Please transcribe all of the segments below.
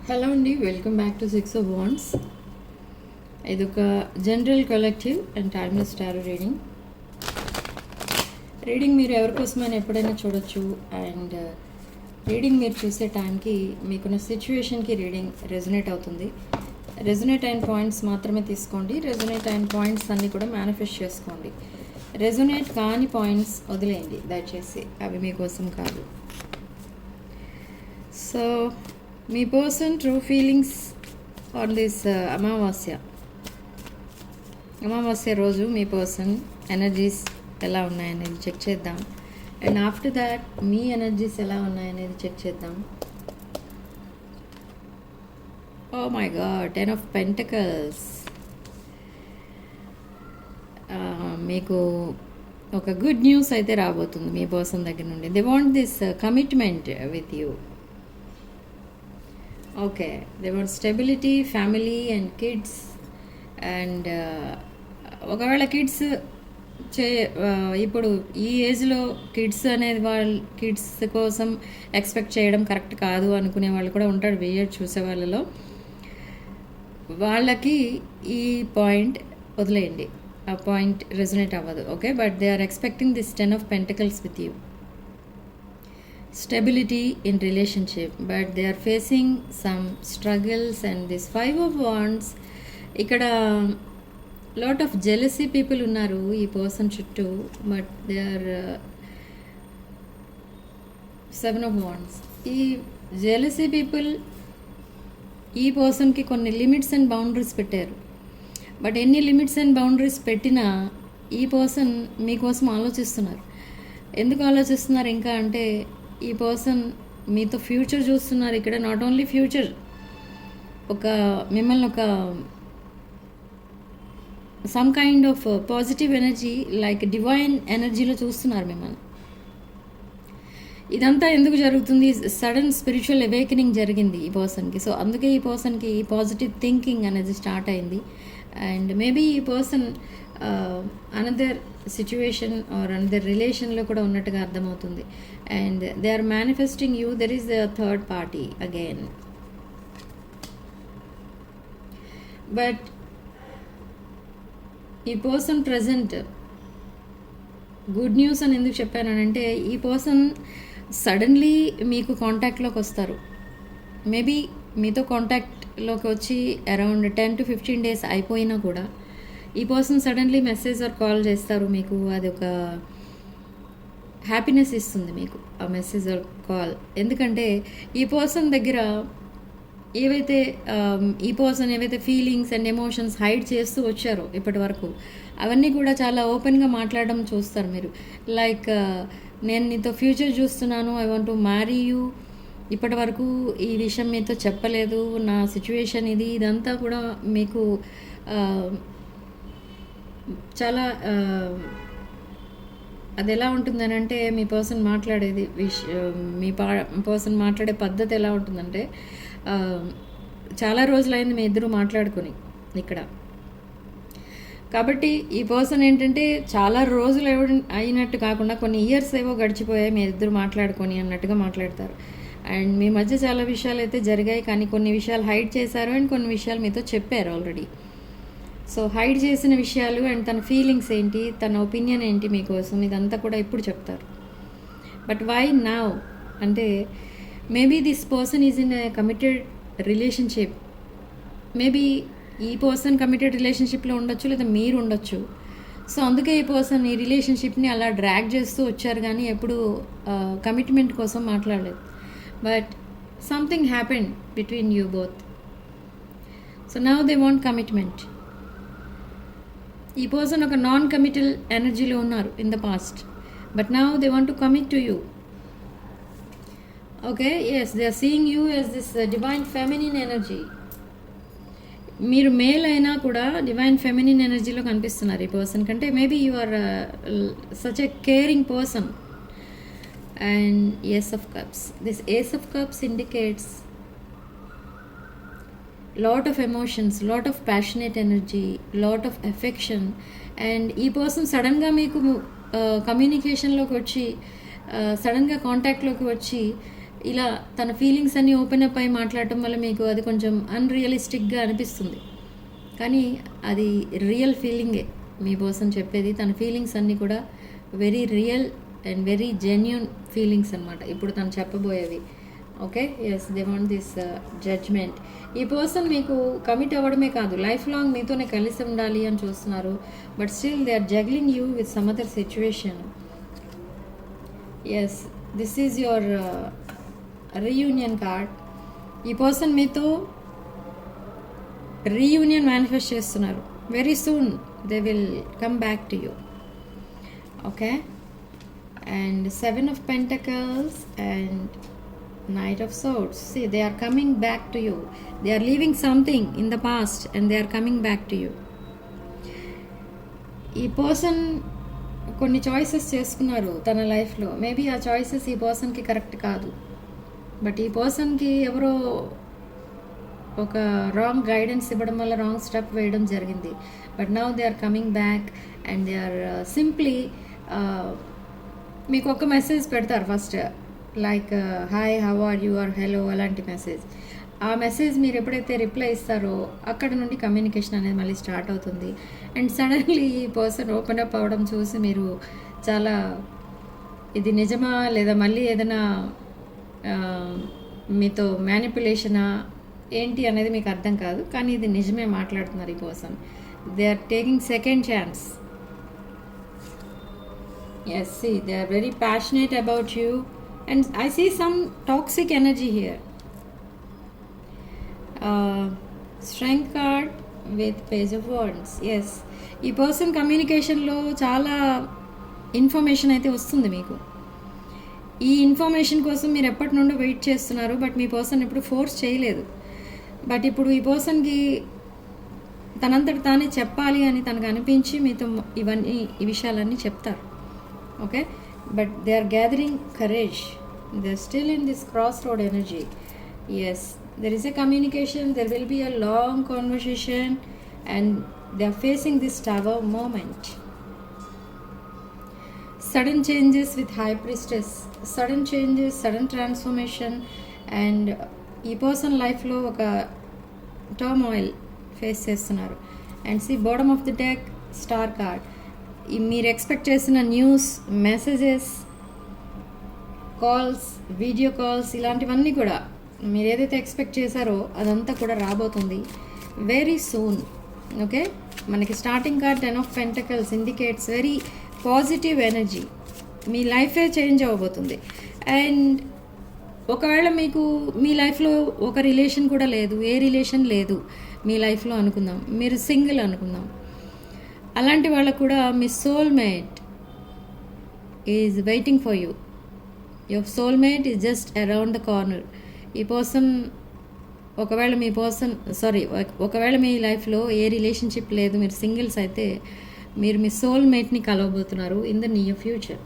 Hello అండి, welcome back to 6 of Wands. ఇది ఒక general collective and timeless tarot reading మీరు ఎవరికోసమైనా ఎప్పుడైనా చూడొచ్చు. అండ్ రీడింగ్ మీరు చూసే టైంకి మీకున్న సిచ్యువేషన్కి రీడింగ్ రెజొనేట్ అవుతుంది. రెజొనేట్ అయిన పాయింట్స్ మాత్రమే తీసుకోండి. రెజొనేట్ అయిన పాయింట్స్ అన్నీ కూడా మేనిఫెస్ట్ చేసుకోండి. రెజొనేట్ కాని పాయింట్స్ వదిలేయండి దయచేసి, అవి మీకోసం కాదు. సో మీ person true feelings on this అమావాస్య రోజు మీ పర్సన్ ఎనర్జీస్ ఎలా ఉన్నాయనేది చెక్ చేద్దాం. అండ్ ఆఫ్టర్ దాట్ మీ ఎనర్జీస్ ఎలా ఉన్నాయనేది చెక్ చేద్దాం. Oh my god, 10 of Pentacles. మీకు ఒక గుడ్ న్యూస్ అయితే రాబోతుంది మీ పర్సన్ దగ్గర నుండి. They want this commitment with you. Okay, they want stability, family and kids. And ఒకవేళ కిడ్స్ ఇప్పుడు ఈ ఏజ్లో కిడ్స్ అనేది కిడ్స్ కోసం ఎక్స్పెక్ట్ చేయడం కరెక్ట్ కాదు అనుకునే వాళ్ళు కూడా ఉంటాడు. వేయర్ చూసే వాళ్ళలో వాళ్ళకి ఈ పాయింట్ వదిలేయండి, ఆ పాయింట్ రెజొనేట్ అవ్వదు. Okay, but they are expecting this 10 of Pentacles with you. Stability in relationship, but they are facing some struggles. And this 5 of Wands, ఇక్కడ lot of jealousy people ఉన్నారు ఈ పర్సన్ చుట్టూ. But they are 7 of Wands. ఈ jealousy people ఈ పర్సన్కి కొన్ని limits and boundaries పెట్టారు. But ఎన్ని లిమిట్స్ అండ్ బౌండరీస్ పెట్టినా ఈ పర్సన్ మీకోసం ఆలోచిస్తున్నారు. ఎందుకు ఆలోచిస్తున్నారు ఇంకా అంటే, ఈ పర్సన్ మీతో ఫ్యూచర్ చూస్తున్నారు. ఇక్కడ నాట్ ఓన్లీ ఫ్యూచర్, మిమ్మల్ని ఒక some kind of positive energy, like divine ఎనర్జీలో చూస్తున్నారు మిమ్మల్ని. ఇదంతా ఎందుకు జరుగుతుంది? సడన్ స్పిరిచువల్ అవేకనింగ్ జరిగింది ఈ పర్సన్కి. సో అందుకే ఈ పర్సన్కి పాజిటివ్ థింకింగ్ అనేది స్టార్ట్ అయింది. అండ్ మేబీ ఈ person another situation or another రిలేషన్లో కూడా ఉన్నట్టుగా అర్థమవుతుంది. And they are manifesting you. There is the third party again. But ఈ పర్సన్ ప్రజెంట్ గుడ్ న్యూస్ అని ఎందుకు చెప్పానంటే, ఈ పర్సన్ సడన్లీ మీకు కాంటాక్ట్లోకి వస్తారు. మేబీ మీతో కాంటాక్ట్లోకి వచ్చి అరౌండ్ 10 to 15 days అయిపోయినా కూడా ఈ person suddenly message or call చేస్తారు మీకు. అది ఒక హ్యాపీనెస్ ఇస్తుంది మీకు ఆ మెసేజ్ ఆర్ కాల్. ఎందుకంటే ఈ పర్సన్ దగ్గర ఏవైతే ఫీలింగ్స్ అండ్ ఎమోషన్స్ హైడ్ చేస్తూ వచ్చారో ఇప్పటి వరకు, అవన్నీ కూడా చాలా ఓపెన్గా మాట్లాడడం చూస్తారు మీరు. లైక్, నేను నీతో ఫ్యూచర్ చూస్తున్నాను, I want to marry you, ఇప్పటి వరకు ఈ విషయం మీతో చెప్పలేదు, నా సిచ్యువేషన్ ఇది, ఇదంతా కూడా మీకు చాలా అది ఎలా ఉంటుందని అంటే, మీ పర్సన్ మాట్లాడేది పర్సన్ మాట్లాడే పద్ధతి ఎలా ఉంటుందంటే, చాలా రోజులైంది మీ ఇద్దరు మాట్లాడుకొని ఇక్కడ. కాబట్టి ఈ పర్సన్ ఏంటంటే చాలా రోజులు అయినట్టు కాకుండా కొన్ని ఇయర్స్ ఏవో గడిచిపోయాయి మీ ఇద్దరు మాట్లాడుకొని అన్నట్టుగా మాట్లాడతారు. అండ్ మీ మధ్య చాలా విషయాలు అయితే జరిగాయి, కానీ కొన్ని విషయాలు హైడ్ చేశారు అండ్ కొన్ని విషయాలు మీతో చెప్పారు ఆల్రెడీ. సో హైడ్ చేసిన విషయాలు అండ్ తన ఫీలింగ్స్ ఏంటి, తన ఒపీనియన్ ఏంటి మీకోసం, ఇదంతా కూడా ఇప్పుడు చెప్తారు. బట్ వై నౌ అంటే, maybe this person is in a committed relationship. Maybe ఈ పర్సన్ కమిటెడ్ రిలేషన్షిప్లో ఉండొచ్చు, లేదా మీరు ఉండొచ్చు. సో అందుకే ఈ పర్సన్ ఈ రిలేషన్షిప్ని అలా డ్రాగ్ చేస్తూ వచ్చారు, కానీ ఎప్పుడు కమిట్మెంట్ కోసం మాట్లాడలేదు. But something happened between you both. So now they want commitment. ఈ పర్సన్ ఒక నాన్ కమిటల్ ఎనర్జీలో ఉన్నారు in the past, but now they want to commit to you. Okay, yes, they are seeing you as this divine feminine energy. మీరు male అయినా కూడా divine feminine ఎనర్జీలో కనిపిస్తున్నారు ఈ పర్సన్ కంటే. Maybe you are such a caring person. And ace of cups, this ace of cups indicates lot of emotions, lot of passionate energy, lot of affection. And ఈ person సడన్గా మీకు కమ్యూనికేషన్లోకి వచ్చి, సడన్గా కాంటాక్ట్లోకి వచ్చి ఇలా తన ఫీలింగ్స్ అన్నీ ఓపెన్ అప్ అయి మాట్లాడటం వల్ల మీకు అది కొంచెం అన్రియలిస్టిక్గా అనిపిస్తుంది, కానీ అది రియల్ ఫీలింగే మీ పర్సన్ చెప్పేది. తన ఫీలింగ్స్ అన్నీ కూడా very real and very genuine feelings అనమాట ఇప్పుడు తను చెప్పబోయేవి. Okay, yes, they want this judgement. ఈ పర్సన్ మీకు కమిట్ అవ్వడమే కాదు, లైఫ్ లాంగ్ మీతోనే కలిసి ఉండాలి అని చూస్తున్నారు. But still they are juggling you with some other situation. Yes, this is your reunion card. ఈ పర్సన్ మీతో రీయూనియన్ మేనిఫెస్ట్ చేస్తున్నారు. Very soon they will come back to you. Okay, and 7 of Pentacles and Knight of Swords. See, they are coming back to you. They are leaving something in the past and they are coming back to you. ఈ person కొన్ని choices చేసుకున్నారు తన లైఫ్లో. Maybe ఆ choices ఈ పర్సన్కి correct కాదు, but ఈ పర్సన్కి ఎవరో ఒక రాంగ్ గైడెన్స్ ఇవ్వడం వల్ల రాంగ్ స్టెప్ వేయడం జరిగింది. But now they are coming back and they are simply మీకు ఒక మెసేజ్ పెడతారు first, like hi, how are you or hello, అలాంటి మెసేజ్. ఆ మెసేజ్ మీరు ఎప్పుడైతే రిప్లై ఇస్తారో అక్కడ నుండి కమ్యూనికేషన్ అనేది మళ్ళీ స్టార్ట్ అవుతుంది. అండ్ సడన్లీ ఈ పర్సన్ ఓపెన్ అప్ అవ్వడం చూసి మీరు చాలా ఇది నిజమా లేదా మళ్ళీ ఏదైనా మీతో మ్యానిపులేషనా ఏంటి అనేది మీకు అర్థం కాదు, కానీ ఇది నిజమే మాట్లాడుతున్నారు ఈ person. They are taking second chance. Yes, see, they are very passionate about you and I see some toxic energy here. Strength card with Page of Wands. Yes, ఈ పర్సన్ కమ్యూనికేషన్లో చాలా ఇన్ఫర్మేషన్ అయితే వస్తుంది మీకు. ఈ ఇన్ఫర్మేషన్ కోసం మీరు ఎప్పటి నుండో వెయిట్ చేస్తున్నారు, బట్ మీ పర్సన్ ఇప్పుడు ఫోర్స్ చేయలేదు. బట్ ఇప్పుడు ఈ పర్సన్కి తనంతట తానే చెప్పాలి అని తనకు అనిపించి మీతో ఈ విషయాలన్నీ చెప్తారు. Okay, but they are gathering courage. They are still in this crossroad energy. Yes, there is a communication, there will be a long conversation and they are facing this tower moment. Sudden changes with High Priestess, sudden changes, sudden transformation, and ఈ person లైఫ్లో ఒక turmoil face చేస్తున్నారు. And see bottom of the deck, star card. మీరు expect చేసిన news, messages, calls, video calls, ఇలాంటివన్నీ కూడా మీరు ఏదైతే ఎక్స్పెక్ట్ చేశారో అదంతా కూడా రాబోతుంది వెరీ సూన్. ఓకే, మనకి starting card 10 of Pentacles indicates very positive energy. మీ లైఫే చేంజ్ అవ్వబోతుంది. అండ్ ఒకవేళ మీకు మీ లైఫ్లో ఒక రిలేషన్ కూడా లేదు, ఏ రిలేషన్ లేదు మీ లైఫ్లో అనుకుందాం, మీరు సింగిల్ అనుకుందాం, అలాంటి వాళ్ళకు కూడా మీ soulmate is waiting for you. Your soulmate is just around the corner. ఈ పర్సన్ ఒకవేళ మీ లైఫ్లో ఏ రిలేషన్షిప్ లేదు, మీరు సింగిల్స్ అయితే మీరు మీ సోల్మేట్ని కలవబోతున్నారు in the near future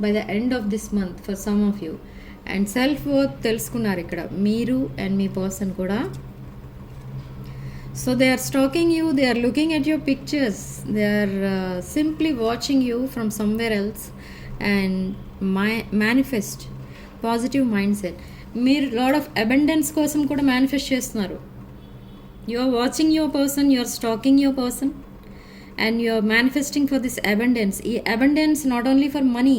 by the end of this month for some of you. And self worth తెలుసుకున్నారు ఇక్కడ మీరు అండ్ మీ పర్సన్ కూడా. So they are stalking you, they are looking at your pictures, they are simply watching you from somewhere else and manifest positive mindset. మీరు lot of abundance కోసం కూడా manifest చేస్తున్నారు. You are watching your person, you are stalking your person and you are manifesting for this abundance. ఈ abundance not only for money,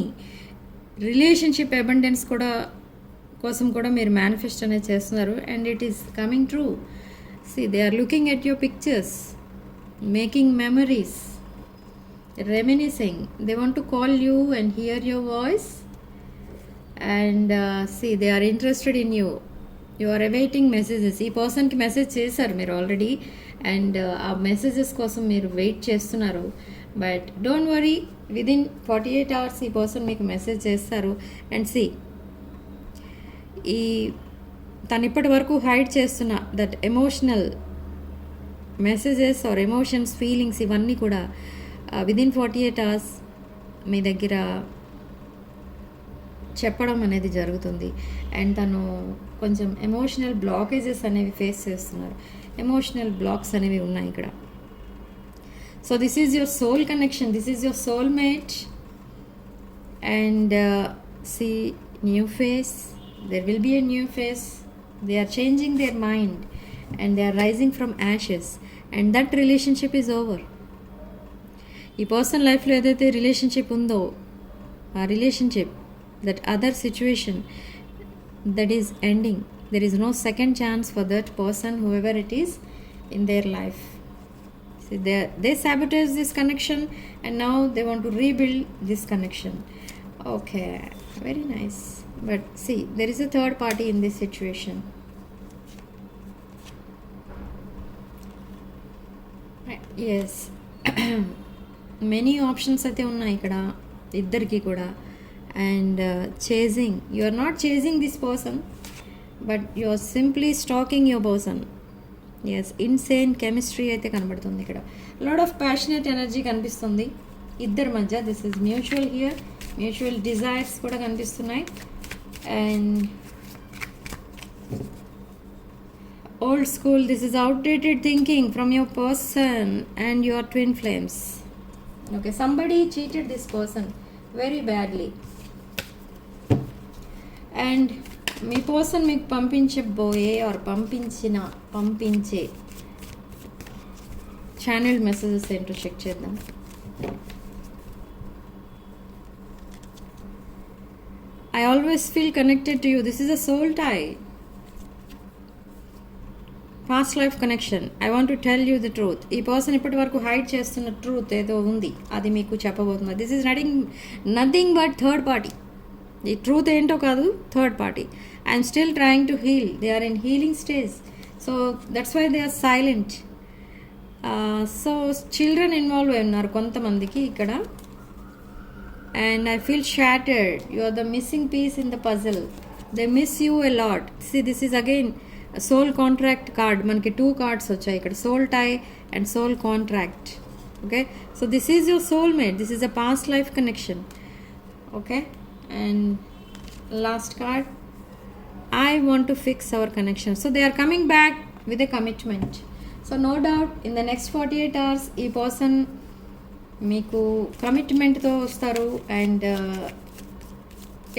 relationship abundance కోసం కూడా మీరు manifest అనేది చేస్తున్నారు. And it is coming true. See, they are looking at your pictures, making memories, reminiscing. They want to call you and hear your voice. And see, they are interested in you. You are awaiting messages. ఈ పర్సన్కి message చేశారు మీరు already, and ఆ messages కోసం మీరు wait చేస్తున్నారు. But don't worry, within 48 hours ఈ person మీకు మెసేజ్ చేస్తారు. అండ్ సి, తను ఇప్పటి వరకు హైడ్ చేస్తున్న that emotional messages or emotions, feelings, ఇవన్నీ కూడా విదిన్ 48 hours మీ దగ్గర చెప్పడం అనేది జరుగుతుంది. అండ్ తను కొంచెం ఎమోషనల్ బ్లాకేజెస్ అనేవి ఫేస్ చేస్తున్నారు. ఎమోషనల్ బ్లాక్స్ అనేవి ఉన్నాయి ఇక్కడ. So this is your soul connection, this is your soulmate. And see new face, There will be a new phase. They are changing their mind and they are rising from ashes, and that relationship is over. ఈ person లైఫ్లో ఏదైతే relationship ఉందో ఆ relationship, that other situation, that is ending. There is no second chance for that person, whoever it is in their life. See, they sabotage this connection and now they want to rebuild this connection. Okay, very nice. But see, there is a third party in this situation. Yes. Many options అయితే ఉన్నాయి ఇక్కడ ఇద్దరికి కూడా. And chasing, you are not chasing this person, but you are simply stalking your person. Yes, insane chemistry అయితే కనబడుతుంది ఇక్కడ. Lot of passionate energy కనిపిస్తుంది ఇద్దరి మధ్య. This is mutual here. Mutual desires కూడా కనిపిస్తున్నాయి. And old school, this is outdated thinking from your person and your twin flames. Okay, somebody cheated this person very badly. And మీ person మీకు పంపించబోయే are పంపించే channel messages ఏంటో check చేద్దాం. I always feel connected to you. This is a soul tie. Past life connection. I want to tell you the truth. ఈ person ఇప్పటి వరకు hide చేస్తున్న truth ఏదో ఉంది, అది మీకు చెప్పబోతున్నా. This is nothing but third party. ఈ ట్రూత్ ఏంటో కాదు, third party. I'm still trying to heal. They are in healing stage. So that's why they are silent. So children involve అయి ఉన్నారు కొంతమందికి ఇక్కడ. And I feel shattered. You are the missing piece in the puzzle. They miss you a lot. See, this is again soul contract card. మనకి 2 cards వచ్చాయి ఇక్కడ, soul tie and soul contract. Okay, so this is your soul mate. This is a past life connection. Okay, and last card, I want to fix our connection. So they are coming back with a commitment. So no doubt in the next 48 hours ఈ person మీకు కమిట్మెంట్తో వస్తారు. And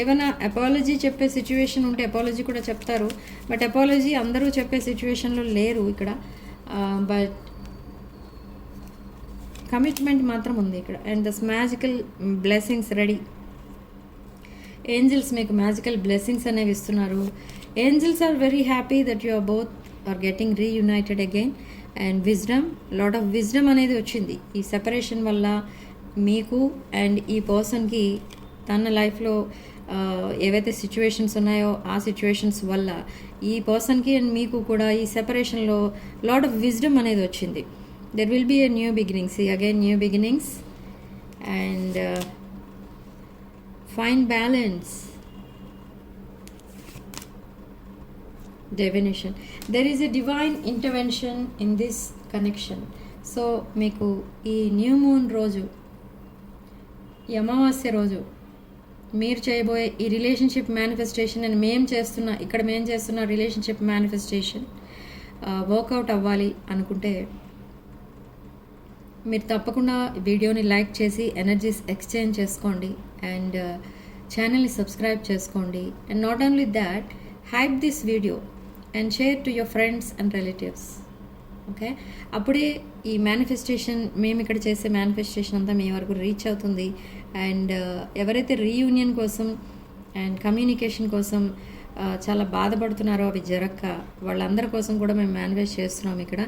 ఏమైనా apology చెప్పే situation ఉంటే apology కూడా చెప్తారు. But apology అందరూ చెప్పే సిచ్యువేషన్లో లేరు ఇక్కడ. బట్ కమిట్మెంట్ మాత్రం ఉంది ఇక్కడ. And this magical blessings ready. Angels మీకు మ్యాజికల్ బ్లెస్సింగ్స్ అనేవి ఇస్తున్నారు. Angels are very happy that you are both are getting reunited again. And wisdom, lot of wisdom అనేది వచ్చింది ఈ సెపరేషన్ వల్ల మీకు అండ్ ఈ పర్సన్కి. తన లైఫ్లో ఏవైతే సిచ్యువేషన్స్ ఉన్నాయో ఆ సిచ్యువేషన్స్ వల్ల ఈ పర్సన్కి అండ్ మీకు కూడా ఈ సెపరేషన్లో లాట్ ఆఫ్ విజ్డమ్ అనేది వచ్చింది. There will be a new beginnings. Again new beginnings and find balance. Divination. There is a divine intervention in this connection. So మీకు ఈ న్యూ మూన్ రోజు, ఈ అమావాస్య రోజు మీరు చేయబోయే ఈ రిలేషన్షిప్ మేనిఫెస్టేషన్ అండ్ మేము చేస్తున్న రిలేషన్షిప్ మేనిఫెస్టేషన్ వర్కౌట్ అవ్వాలి అనుకుంటే మీరు తప్పకుండా వీడియోని లైక్ చేసి ఎనర్జీస్ ఎక్స్చేంజ్ చేసుకోండి. అండ్ ఛానల్ని సబ్స్క్రైబ్ చేసుకోండి. And not only that, hype this video and share to your friends and relatives. Okay, అప్పుడే ఈ మేనిఫెస్టేషన్, మేము ఇక్కడ చేసే మేనిఫెస్టేషన్ అంతా మీ వరకు రీచ్ అవుతుంది. అండ్ ఎవరైతే రీయూనియన్ కోసం అండ్ కమ్యూనికేషన్ కోసం చాలా బాధపడుతున్నారో అవి జరక్క వాళ్ళందరి కోసం కూడా మేము మేనిఫెస్ట్ చేస్తున్నాం ఇక్కడ.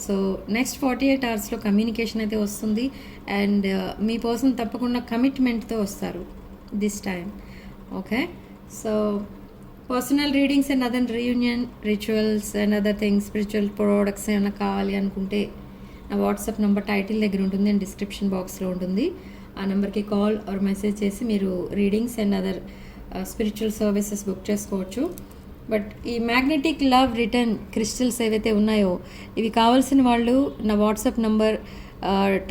సో నెక్స్ట్ 48 అవర్స్లో కమ్యూనికేషన్ అయితే వస్తుంది. అండ్ మీ పర్సన్ తప్పకుండా కమిట్మెంట్తో వస్తారు this time. Okay, so personal readings and other reunion rituals and other things, spiritual products ఏమైనా కావాలి అనుకుంటే నా వాట్సాప్ నెంబర్ టైటిల్ దగ్గర ఉంటుంది అండ్ డిస్క్రిప్షన్ బాక్స్లో ఉంటుంది. ఆ నెంబర్కి కాల్ ఆర్ మెసేజ్ చేసి మీరు readings and other spiritual services book చేసుకోవచ్చు. బట్ ఈ మ్యాగ్నెటిక్ లవ్ రిటర్న్ క్రిస్టల్స్ ఏవైతే ఉన్నాయో ఇవి కావాల్సిన వాళ్ళు నా వాట్సాప్ నంబర్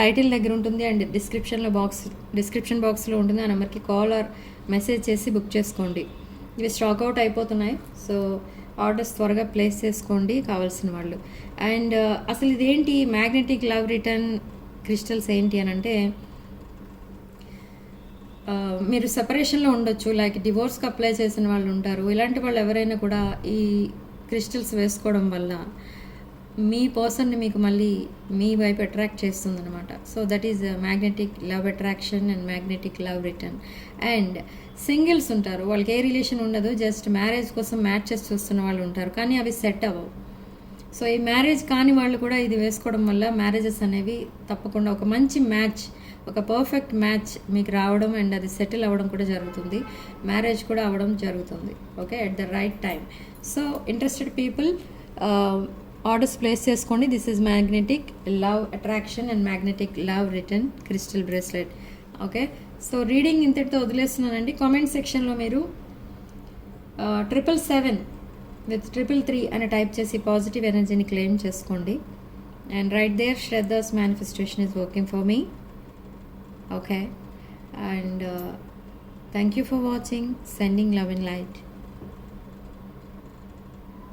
టైటిల్ దగ్గర ఉంటుంది అండ్ డిస్క్రిప్షన్ బాక్స్లో ఉంటుంది. ఆ నెంబర్కి కాల్ ఆర్ మెసేజ్ చేసి బుక్ చేసుకోండి. ఇవి స్టాక్అవుట్ అయిపోతున్నాయి. సో ఆర్డర్స్ త్వరగా ప్లేస్ చేసుకోండి కావాల్సిన వాళ్ళు. అండ్ అసలు ఇదేంటి మ్యాగ్నెటిక్ లవ్ రిటర్న్ క్రిస్టల్స్ ఏంటి అని అంటే, మీరు సెపరేషన్లో ఉండొచ్చు, లైక్ డివోర్స్కి అప్లై చేసిన వాళ్ళు ఉంటారు. ఇలాంటి వాళ్ళు ఎవరైనా కూడా ఈ క్రిస్టల్స్ వేసుకోవడం వల్ల మీ పర్సన్ని మీకు మళ్ళీ మీ వైపు అట్రాక్ట్ చేస్తుంది అనమాట. So that is magnetic love attraction and magnetic love return. And singles ఉంటారు, వాళ్ళకి ఏ రిలేషన్ ఉండదు, జస్ట్ మ్యారేజ్ కోసం మ్యాచెస్ చూస్తున్న వాళ్ళు ఉంటారు, కానీ అవి సెట్ అవ్వవు. సో ఈ మ్యారేజ్ కాని వాళ్ళు కూడా ఇది వేసుకోవడం వల్ల మ్యారేజెస్ అనేవి తప్పకుండా ఒక మంచి మ్యాచ్, ఒక పర్ఫెక్ట్ మ్యాచ్ మీకు రావడం అండ్ అది సెటిల్ అవ్వడం కూడా జరుగుతుంది, మ్యారేజ్ కూడా అవ్వడం జరుగుతుంది. Okay, at the right time. So interested people orders place చేసుకోండి. This is magnetic love attraction and magnetic love return crystal bracelet. Okay, so reading ఇంతటితో వదిలేస్తున్నానండి. కామెంట్ సెక్షన్లో మీరు 777 విత్ 333 అని టైప్ చేసి పాజిటివ్ ఎనర్జీని క్లెయిమ్ చేసుకోండి. And right there Shraddha's manifestation is working for me. Okay, and thank you for watching. Sending love and light.